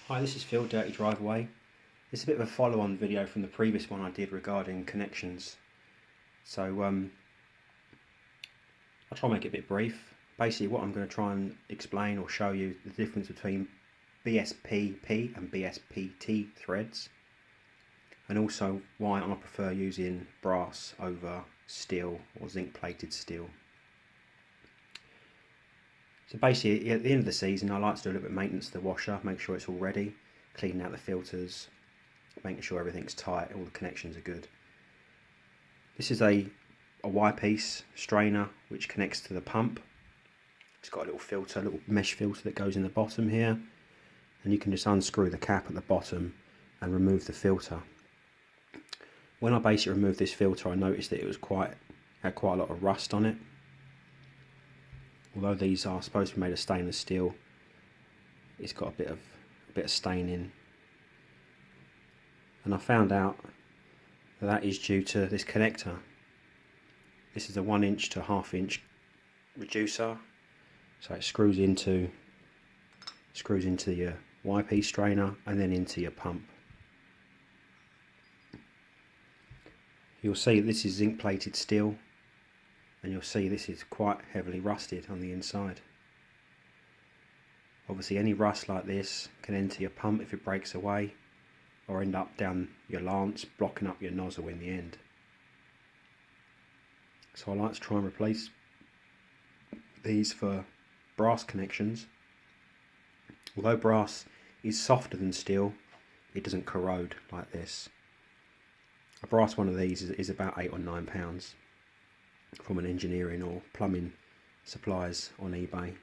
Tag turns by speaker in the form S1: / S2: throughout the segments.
S1: Hi, this is Phil, Dirty Driveway. This is a bit of a follow-on video from the previous one I did regarding connections. So I'll try and make it a bit brief. Basically what I'm going to try and explain or show you the difference between BSPP and BSPT threads, and also why I prefer using brass over steel or zinc plated steel. So basically at the end of the season I like to do a little bit of maintenance to the washer, make sure it's all ready, cleaning out the filters, making sure everything's tight, all the connections are good. This is a Y-piece strainer which connects to the pump. It's got a little filter, a little mesh filter that goes in the bottom here, and you can just unscrew the cap at the bottom and remove the filter. When I basically removed this filter I noticed that it was had quite a lot of rust on it. Although these are supposed to be made of stainless steel, it's got a bit of staining, and I found out that is due to this connector. This is a 1 inch to 1/2 inch reducer, so it screws into your Y-piece strainer and then into your pump. You'll see this is zinc plated steel, and you'll see this is quite heavily rusted on the inside. Obviously any rust like this can enter your pump if it breaks away, or end up down your lance, blocking up your nozzle in the end. So I like to try and replace these for brass connections. Although brass is softer than steel, it doesn't corrode like this. A brass one of these is about £8 or £9 from an engineering or plumbing supplies on eBay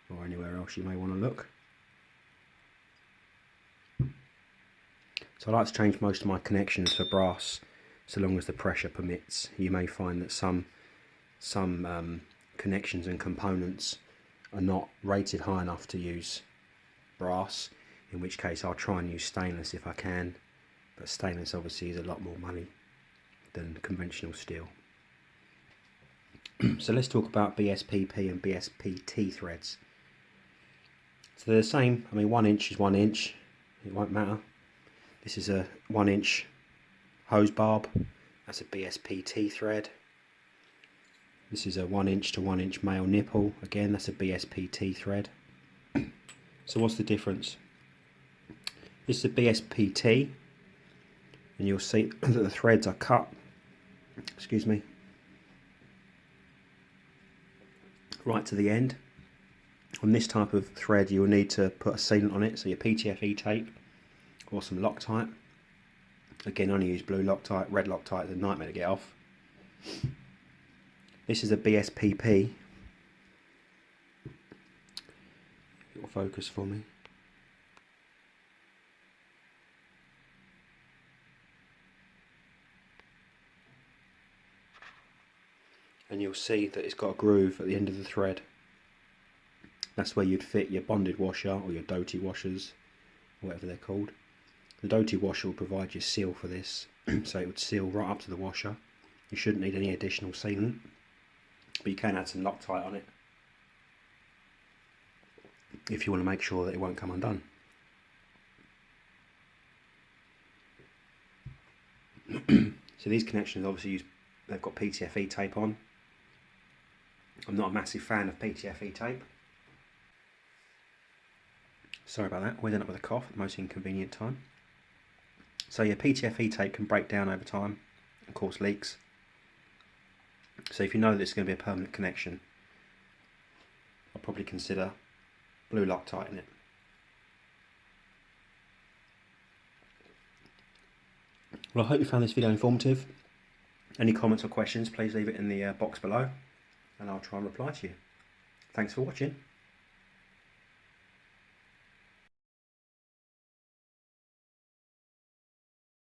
S1: or anywhere else you may want to look. So I like to change most of my connections for brass so long as the pressure permits. You may find that some connections and components are not rated high enough to use brass, in which case I'll try and use stainless if I can, but stainless obviously is a lot more money than conventional steel. So let's talk about BSPP and BSPT threads. So they're the same. I mean, 1 inch is 1 inch, it won't matter. This is a 1 inch hose barb, that's a BSPT thread. This is a 1 inch to 1 inch male nipple, again that's a BSPT thread. So what's the difference? This is a BSPT, and you'll see that the threads are cut, right to the end. On this type of thread you will need to put a sealant on it, so your PTFE tape or some Loctite. Again, only use blue Loctite, red Loctite is a nightmare to get off. This is a BSPP. It'll focus for me. And you'll see that it's got a groove at the end of the thread. That's where you'd fit your bonded washer or your doty washers, whatever they're called. The doty washer will provide you seal for this, so it would seal right up to the washer. You shouldn't need any additional sealant, but you can add some Loctite on it if you want to make sure that it won't come undone. So these connections obviously they've got PTFE tape on. I'm not a massive fan of PTFE tape. Sorry about that, always end up with a cough at the most inconvenient time. So your PTFE tape can break down over time and cause leaks. So if you know that it's going to be a permanent connection, I'll probably consider blue Loctite in it. Well, I hope you found this video informative. Any comments or questions, please leave it in the box below and I'll try and reply to you. Thanks for watching.